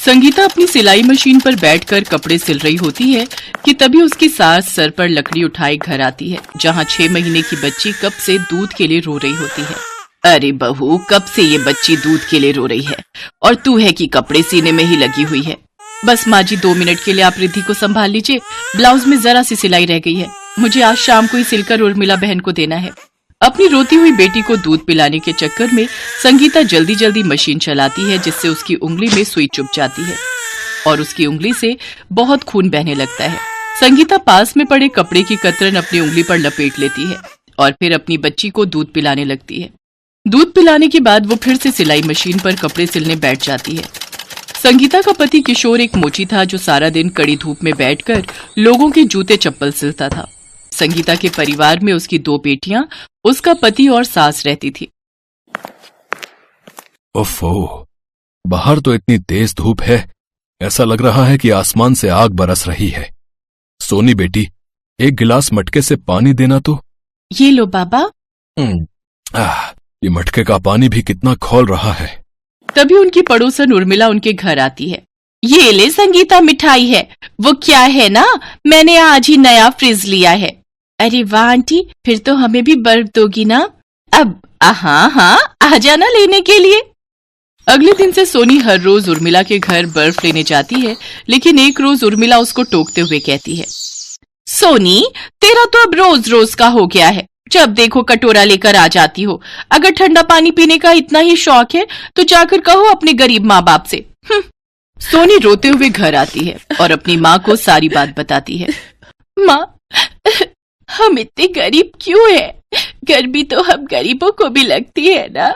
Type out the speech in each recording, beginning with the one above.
संगीता अपनी सिलाई मशीन पर बैठकर कपड़े सिल रही होती है कि तभी उसकी सास सर पर लकड़ी उठाए घर आती है, जहाँ 6 महीने की बच्ची कब से दूध के लिए रो रही होती है। अरे बहू, कब से ये बच्ची दूध के लिए रो रही है और तू है कि कपड़े सीने में ही लगी हुई है। बस माँ जी 2 मिनट के लिए आप रिद्धि को संभाल लीजिए, ब्लाउज में जरा सी सिलाई रह गई है, मुझे आज शाम को ही सिलकर उर्मिला बहन को देना है। अपनी रोती हुई बेटी को दूध पिलाने के चक्कर में संगीता जल्दी जल्दी मशीन चलाती है, जिससे उसकी उंगली में सुई चुभ जाती है और उसकी उंगली से बहुत खून बहने लगता है। संगीता पास में पड़े कपड़े की कतरन अपनी उंगली पर लपेट लेती है और फिर अपनी बच्ची को दूध पिलाने लगती है। दूध पिलाने के बाद वो फिर से सिलाई मशीन पर कपड़े सिलने बैठ जाती है। संगीता का पति किशोर एक मोची था जो सारा दिन कड़ी धूप में बैठकर लोगों के जूते चप्पल सिलता था। संगीता के परिवार में उसकी 2 बेटियां, उसका पति और सास रहती थी। ओफो, बाहर तो इतनी तेज धूप है, ऐसा लग रहा है कि आसमान से आग बरस रही है। सोनी बेटी, एक गिलास मटके से पानी देना तो। ये लो बाबा। ये मटके का पानी भी कितना खौल रहा है। तभी उनकी पड़ोसन उर्मिला उनके घर आती है। ये ले संगीता, मिठाई है। वो क्या है ना, मैंने आज ही नया फ्रिज लिया है। अरे वाह आंटी, फिर तो हमें भी बर्फ दोगी ना। अब हाँ, आ जाना लेने के लिए। अगले दिन से सोनी हर रोज उर्मिला के घर बर्फ लेने जाती है, लेकिन एक रोज उर्मिला उसको टोकते हुए कहती है, सोनी तेरा तो अब रोज रोज का हो गया है, जब देखो कटोरा लेकर आ जाती हो। अगर ठंडा पानी पीने का इतना ही शौक है तो जाकर कहो अपने गरीब माँ बाप से। सोनी रोते हुए घर आती है और अपनी माँ को सारी बात बताती है। माँ, हम इतने गरीब क्यों हैं? गर्मी तो हम गरीबों को भी लगती है ना।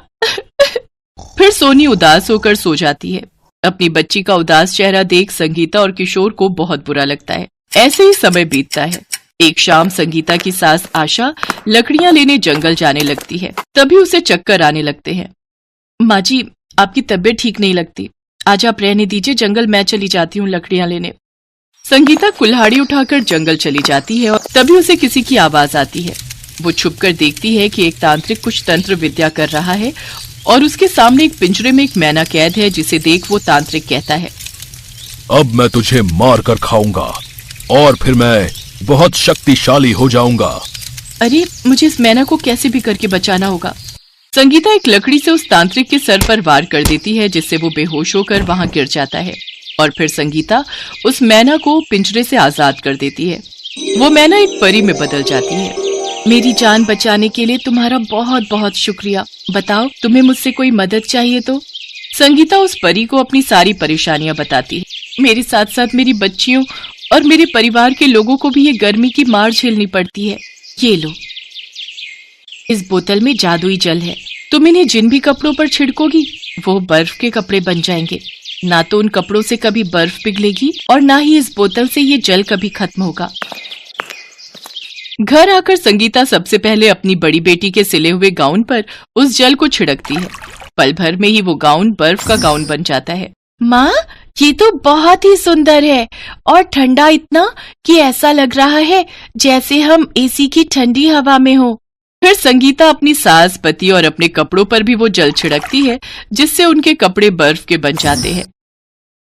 फिर सोनी उदास होकर सो जाती है। अपनी बच्ची का उदास चेहरा देख संगीता और किशोर को बहुत बुरा लगता है। ऐसे ही समय बीतता है। एक शाम संगीता की सास आशा लकड़ियां लेने जंगल जाने लगती है। तभी उसे चक्कर आने लगते हैं। माँ जी, आपकी तबीयत ठीक नहीं लगती, आज आप रहने दीजिए, जंगल मैं चली जाती हूँ लकड़ियां लेने। संगीता कुल्हाड़ी उठाकर जंगल चली जाती है और तभी उसे किसी की आवाज आती है। वो छुपकर देखती है कि एक तांत्रिक कुछ तंत्र विद्या कर रहा है और उसके सामने एक पिंजरे में एक मैना कैद है, जिसे देख वो तांत्रिक कहता है, अब मैं तुझे मार कर खाऊंगा और फिर मैं बहुत शक्तिशाली हो जाऊंगा। अरे, मुझे इस मैना को कैसे भी करके बचाना होगा। संगीता एक लकड़ी से उस तांत्रिक के सर पर वार कर देती है, जिससे वो बेहोश होकर वहां गिर जाता है और फिर संगीता उस मैना को पिंजरे से आजाद कर देती है। वो मैना एक परी में बदल जाती है। मेरी जान बचाने के लिए तुम्हारा बहुत बहुत शुक्रिया। बताओ, तुम्हें मुझसे कोई मदद चाहिए तो? संगीता उस परी को अपनी सारी परेशानियां बताती है। मेरे साथ साथ मेरी बच्चियों और मेरे परिवार के लोगों को भी ये गर्मी की मार झेलनी पड़ती है। ये लो, इस बोतल में जादुई जल है, तुम इन्हें जिन भी कपड़ों पर छिड़कोगी वो बर्फ के कपड़े बन जाएंगे। ना तो उन कपड़ों से कभी बर्फ पिघलेगी और ना ही इस बोतल से ये जल कभी खत्म होगा। घर आकर संगीता सबसे पहले अपनी बड़ी बेटी के सिले हुए गाउन पर उस जल को छिड़कती है। पल भर में ही वो गाउन बर्फ का गाउन बन जाता है। माँ, ये तो बहुत ही सुंदर है और ठंडा इतना कि ऐसा लग रहा है जैसे हम एसी की ठंडी हवा में हो। फिर संगीता अपनी सास, पति और अपने कपड़ों पर भी वो जल छिड़कती है, जिससे उनके कपड़े बर्फ के बन जाते हैं।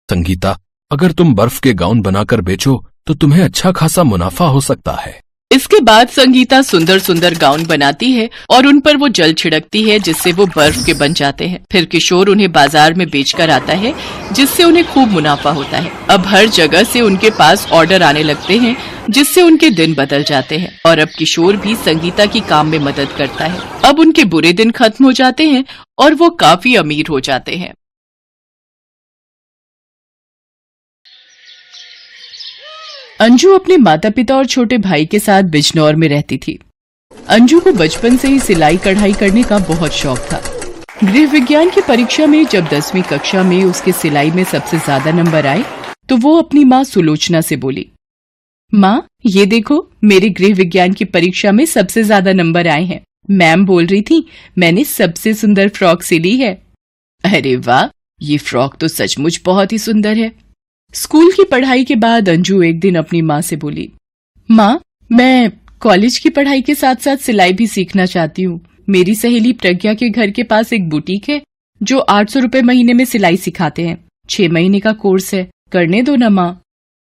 संगीता, अगर तुम बर्फ के गाउन बनाकर बेचो तो तुम्हें अच्छा खासा मुनाफा हो सकता है। इसके बाद संगीता सुंदर सुंदर गाउन बनाती है और उन पर वो जल छिड़कती है, जिससे वो बर्फ के बन जाते हैं। फिर किशोर उन्हें बाजार में बेचकर आता है, जिससे उन्हें खूब मुनाफा होता है। अब हर जगह से उनके पास ऑर्डर आने लगते हैं, जिससे उनके दिन बदल जाते हैं और अब किशोर भी संगीता की काम में मदद करता है। अब उनके बुरे दिन खत्म हो जाते हैं और वो काफी अमीर हो जाते हैं। अंजू अपने माता पिता और छोटे भाई के साथ बिजनौर में रहती थी। अंजू को बचपन से ही सिलाई कढ़ाई करने का बहुत शौक था। गृह विज्ञान की परीक्षा में जब 10वीं कक्षा में उसके सिलाई में सबसे ज्यादा नंबर आए तो वो अपनी माँ सुलोचना से बोली, माँ, ये देखो, मेरे गृह विज्ञान की परीक्षा में सबसे ज्यादा नंबर आए हैं। मैम बोल रही थी मैंने सबसे सुंदर फ्रॉक सिली है। अरे वाह, ये फ्रॉक तो सचमुच बहुत ही सुंदर है। स्कूल की पढ़ाई के बाद अंजू एक दिन अपनी माँ से बोली, माँ, मैं कॉलेज की पढ़ाई के साथ साथ सिलाई भी सीखना चाहती हूँ। मेरी सहेली प्रज्ञा के घर के पास एक बुटीक है जो 800 रुपए महीने में सिलाई सिखाते हैं। 6 महीने का कोर्स है, करने दो ना माँ।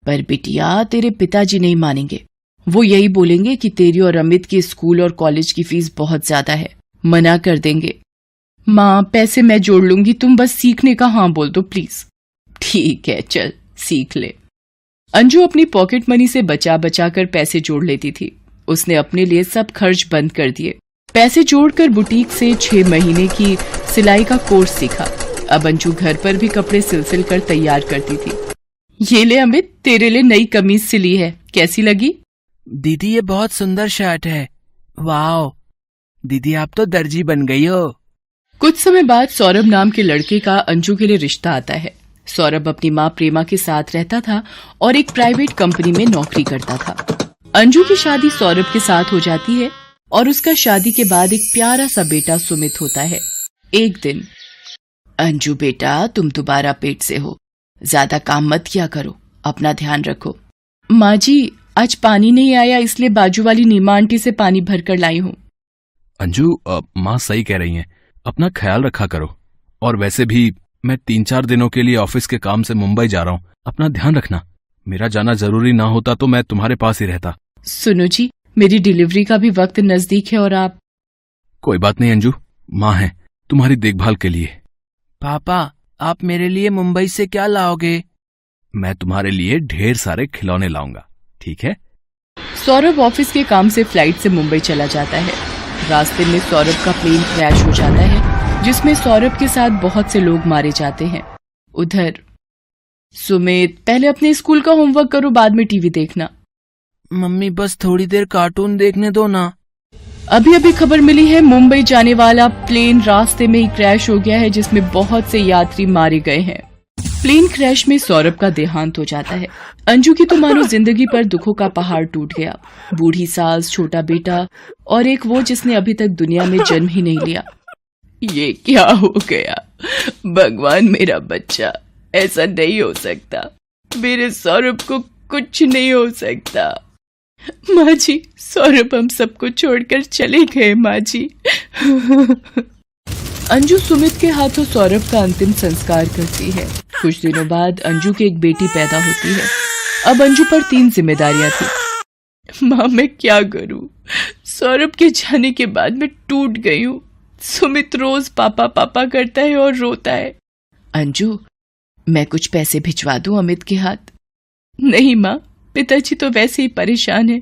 पर बिटिया तेरे पिताजी नहीं मानेंगे, वो यही बोलेंगे कि तेरी और अमित की स्कूल और कॉलेज की फीस बहुत ज्यादा है, मना कर देंगे। माँ पैसे मैं जोड़ लूंगी, तुम बस सीखने का हाँ बोल दो प्लीज। ठीक है चल सीख ले। अंजू अपनी पॉकेट मनी से बचा बचा कर पैसे जोड़ लेती थी। उसने अपने लिए सब खर्च बंद कर दिए। पैसे जोड़कर बुटीक से 6 महीने की सिलाई का कोर्स सीखा। अब अंजू घर पर भी कपड़े सिल कर तैयार करती थी। ये ले अमित, तेरे लिए नई कमीज सिली है, कैसी लगी? दीदी ये बहुत सुंदर शर्ट है। वाह दीदी, आप तो दर्जी बन गई हो। कुछ समय बाद सौरभ नाम के लड़के का अंजू के लिए रिश्ता आता है। सौरभ अपनी माँ प्रेमा के साथ रहता था और एक प्राइवेट कंपनी में नौकरी करता था। अंजू की शादी सौरभ के साथ हो जाती है और उसका शादी के बाद एक प्यारा सा बेटा सुमित होता है। एक दिन, अंजू बेटा तुम दोबारा पेट से हो, ज्यादा काम मत किया करो, अपना ध्यान रखो। माँ जी आज पानी नहीं आया, इसलिए बाजू वाली नीमा आंटी से पानी भर कर लाई हूँ। अंजू माँ सही कह रही हैं, अपना ख्याल रखा करो। और वैसे भी मैं 3-4 दिनों के लिए ऑफिस के काम से मुंबई जा रहा हूँ, अपना ध्यान रखना। मेरा जाना जरूरी ना होता तो मैं तुम्हारे पास ही रहता। सुनो जी, मेरी डिलीवरी का भी वक्त नजदीक है और आप। कोई बात नहीं अंजू, माँ है तुम्हारी देखभाल के लिए। पापा आप मेरे लिए मुंबई से क्या लाओगे? मैं तुम्हारे लिए ढेर सारे खिलौने लाऊंगा, ठीक है? सौरभ ऑफिस के काम से फ्लाइट से मुंबई चला जाता है। रास्ते में सौरभ का प्लेन क्रैश हो जाता है, जिसमें सौरभ के साथ बहुत से लोग मारे जाते हैं। उधर सुमित, पहले अपने स्कूल का होमवर्क करो, बाद में टीवी देखना। मम्मी बस थोड़ी देर कार्टून देखने दो ना। अभी अभी खबर मिली है, मुंबई जाने वाला प्लेन रास्ते में ही क्रैश हो गया है, जिसमें बहुत से यात्री मारे गए हैं। प्लेन क्रैश में सौरभ का देहांत हो जाता है। अंजू की तो मानो जिंदगी पर दुखों का पहाड़ टूट गया। बूढ़ी सास, छोटा बेटा और एक वो जिसने अभी तक दुनिया में जन्म ही नहीं लिया। ये क्या हो गया भगवान, मेरा बच्चा, ऐसा नहीं हो सकता, मेरे सौरभ को कुछ नहीं हो सकता। माँ जी, सौरभ हम सबको छोड़कर चले गए माँ जी। अंजू सुमित के हाथों सौरभ का अंतिम संस्कार करती है। कुछ दिनों बाद अंजू की एक बेटी पैदा होती है। अब अंजू पर 3 जिम्मेदारियां थी। माँ मैं क्या करूं, सौरभ के जाने के बाद मैं टूट गई हूँ। सुमित रोज पापा पापा करता है और रोता है। अंजू मैं कुछ पैसे भिजवा दूं अमित के हाथ? नहीं माँ, पिताजी तो वैसे ही परेशान है,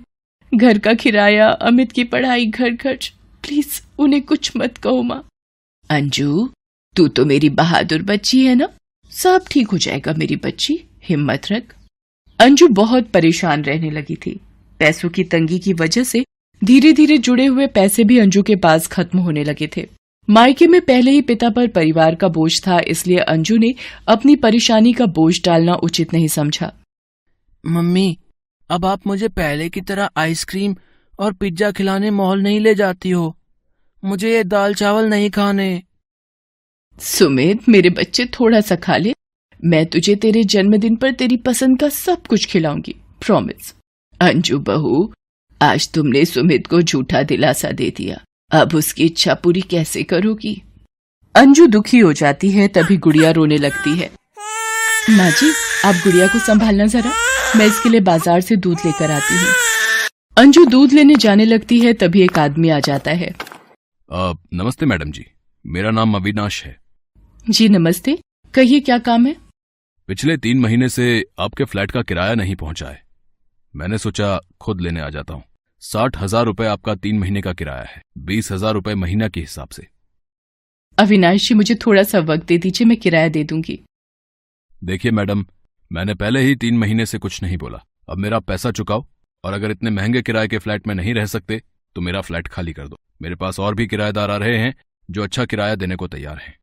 घर का किराया, अमित की पढ़ाई, घर खर्च, प्लीज उन्हें कुछ मत कहो माँ। अंजू तू तो मेरी बहादुर बच्ची है ना, सब ठीक हो जाएगा मेरी बच्ची, हिम्मत रख। अंजू बहुत परेशान रहने लगी थी। पैसों की तंगी की वजह से धीरे धीरे जुड़े हुए पैसे भी अंजू के पास खत्म होने लगे थे। मायके में पहले ही पिता पर परिवार का बोझ था, इसलिए अंजू ने अपनी परेशानी का बोझ डालना उचित नहीं समझा। मम्मी अब आप मुझे पहले की तरह आइसक्रीम और पिज्जा खिलाने मॉल नहीं ले जाती हो, मुझे ये दाल चावल नहीं खाने। सुमित मेरे बच्चे थोड़ा सा खा ले, मैं तुझे तेरे जन्मदिन पर तेरी पसंद का सब कुछ खिलाऊंगी, प्रॉमिस। अंजू बहू, आज तुमने सुमित को झूठा दिलासा दे दिया, अब उसकी इच्छा पूरी कैसे करोगी? अंजू दुखी हो जाती है, तभी गुड़िया रोने लगती है। माँ जी आप गुड़िया को संभालना जरा, मैं इसके लिए बाजार से दूध लेकर आती हूँ। अंजू दूध लेने जाने लगती है, तभी एक आदमी आ जाता है। नमस्ते मैडम जी, मेरा नाम अविनाश है। जी नमस्ते, कहिए क्या काम है? पिछले 3 महीने से आपके फ्लैट का किराया नहीं पहुंचा है, मैंने सोचा खुद लेने आ जाता हूँ। 60,000 रुपए आपका 3 महीने का किराया है, 20,000 रुपए महीना के हिसाब से। अविनाश जी मुझे थोड़ा सा वक्त दे दीजिए, मैं किराया दे दूंगी। देखिए मैडम, मैंने पहले ही 3 महीने से कुछ नहीं बोला, अब मेरा पैसा चुकाओ, और अगर इतने महंगे किराए के फ्लैट में नहीं रह सकते तो मेरा फ्लैट खाली कर दो। मेरे पास और भी किराएदार आ रहे हैं जो अच्छा किराया देने को तैयार हैं।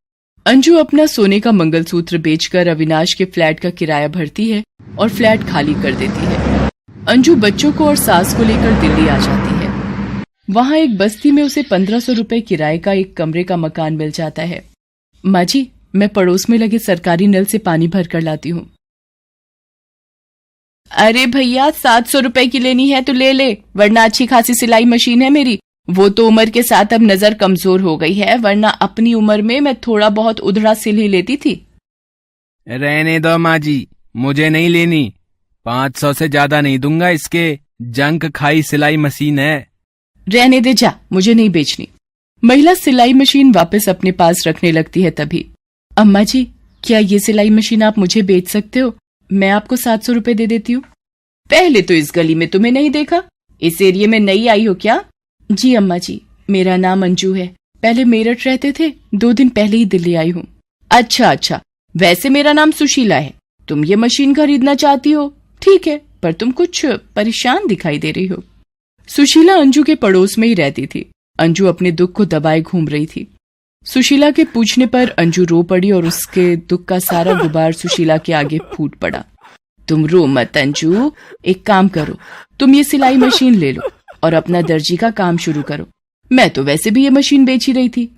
अंजू अपना सोने का मंगलसूत्र बेचकर अविनाश के फ्लैट का किराया भरती है और फ्लैट खाली कर देती है। अंजू बच्चों को और सास को लेकर दिल्ली आ जाती है। वहां एक बस्ती में उसे 1500 रुपए किराए का एक कमरे का मकान मिल जाता है। माँ जी मैं पड़ोस में लगे सरकारी नल से पानी भर कर लाती हूँ। अरे भैया 700 रुपए की लेनी है तो ले ले, वरना अच्छी खासी सिलाई मशीन है मेरी, वो तो उम्र के साथ अब नजर कमजोर हो गई है, वरना अपनी उम्र में मैं थोड़ा बहुत उधड़ा सिल ही लेती थी। रहने दो माँ जी, मुझे नहीं लेनी। 500 से ज्यादा नहीं दूंगा, इसके जंक खाई सिलाई मशीन है। रहने दे जा, मुझे नहीं बेचनी। महिला सिलाई मशीन वापस अपने पास रखने लगती है। तभी अम्मा जी, क्या ये सिलाई मशीन आप मुझे बेच सकते हो? मैं आपको 700 रुपए दे देती हूँ। पहले तो इस गली में तुम्हें नहीं देखा, इस एरिया में नई आई हो क्या? जी अम्मा जी, मेरा नाम अंजू है, पहले मेरठ रहते थे, 2 दिन पहले ही दिल्ली आई हूँ। अच्छा, वैसे मेरा नाम सुशीला है। तुम ये मशीन खरीदना चाहती हो, ठीक है, पर तुम कुछ परेशान दिखाई दे रही हो। सुशीला अंजू के पड़ोस में ही रहती थी। अंजू अपने दुख को दबाए घूम रही थी। सुशीला के पूछने पर अंजू रो पड़ी और उसके दुख का सारा गुबार सुशीला के आगे फूट पड़ा। तुम रो मत अंजू, एक काम करो, तुम ये सिलाई मशीन ले लो और अपना दर्जी का काम शुरू करो। मैं तो वैसे भी ये मशीन बेच ही रही थी,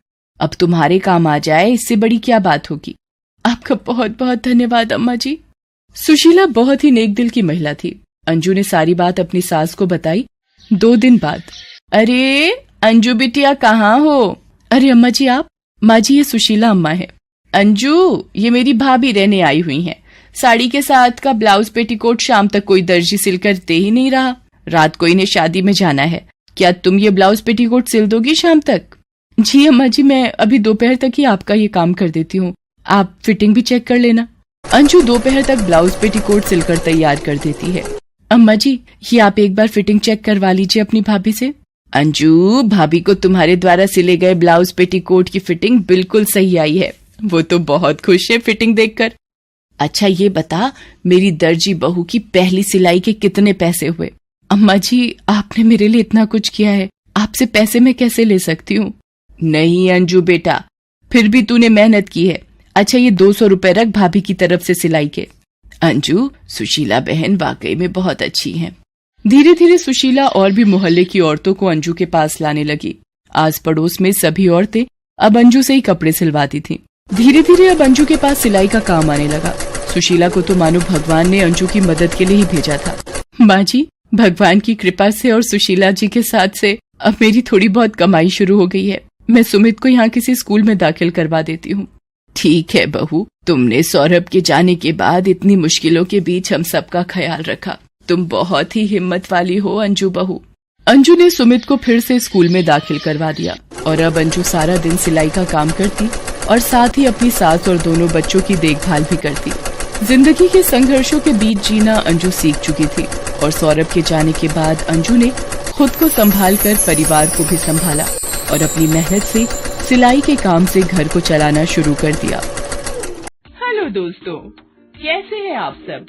अब तुम्हारे काम आ जाए, इससे बड़ी क्या बात होगी। आपका बहुत बहुत धन्यवाद अम्मा जी। सुशीला बहुत ही नेक दिल की महिला थी। अंजू ने सारी बात अपनी सास को बताई। 2 दिन बाद, अरे अंजू बिटिया कहाँ हो? अरे अम्मा जी आप? माँ जी, ये सुशीला अम्मा है। अंजू, ये मेरी भाभी रहने आई हुई हैं। साड़ी के साथ का ब्लाउज पेटीकोट शाम तक कोई दर्जी सिल कर दे ही नहीं रहा। रात को इन्हें शादी में जाना है, क्या तुम ये ब्लाउज पेटीकोट सिल दोगी शाम तक? जी अम्मा जी, मैं अभी दोपहर तक ही आपका ये काम कर देती हूँ, आप फिटिंग भी चेक कर लेना। अंजू दोपहर तक ब्लाउज पेटीकोट सिलकर तैयार कर देती है। अम्मा जी, ये आप एक बार फिटिंग चेक करवा लीजिए अपनी भाभी से। अंजू, भाभी को तुम्हारे द्वारा सिले गए ब्लाउज पेटीकोट की फिटिंग बिल्कुल सही आई है, वो तो बहुत खुश है फिटिंग देखकर। अच्छा ये बता, मेरी दर्जी बहू की पहली सिलाई के कितने पैसे हुए? अम्मा जी, आपने मेरे लिए इतना कुछ किया है, आपसे पैसे मैं कैसे ले सकती हूँ? नहीं अंजू बेटा, फिर भी तूने मेहनत की है। अच्छा ये 200 रुपए रख भाभी की तरफ से सिलाई के। अंजू, सुशीला बहन वाकई में बहुत अच्छी है। धीरे धीरे सुशीला और भी मोहल्ले की औरतों को अंजू के पास लाने लगी। आस पड़ोस में सभी औरतें अब अंजू से ही कपड़े सिलवाती थीं। धीरे धीरे अब अंजू के पास सिलाई का काम आने लगा। सुशीला को तो मानो भगवान ने अंजू की मदद के लिए ही भेजा था। माँ जी, भगवान की कृपा से और सुशीला जी के साथ से अब मेरी थोड़ी बहुत कमाई शुरू हो गई है। मैं सुमित को यहाँ किसी स्कूल में दाखिल करवा देती हूँ। ठीक है बहू, तुमने सौरभ के जाने के बाद इतनी मुश्किलों के बीच हम सबका ख्याल रखा। तुम बहुत ही हिम्मत वाली हो अंजू बहू। अंजू ने सुमित को फिर से स्कूल में दाखिल करवा दिया और अब अंजू सारा दिन सिलाई का काम करती और साथ ही अपनी सास और दोनों बच्चों की देखभाल भी करती। जिंदगी के संघर्षों के बीच जीना अंजू सीख चुकी थी और सौरभ के जाने के बाद अंजू ने खुद को संभाल कर परिवार को भी संभाला और अपनी मेहनत से सिलाई के काम से घर को चलाना शुरू कर दिया। हेलो दोस्तों, कैसे हैं आप सब?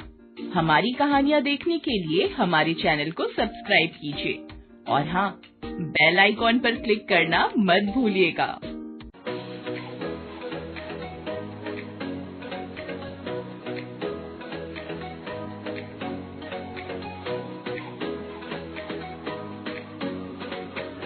हमारी कहानियाँ देखने के लिए हमारे चैनल को सब्सक्राइब कीजिए और हाँ, बेल आइकॉन पर क्लिक करना मत भूलिएगा।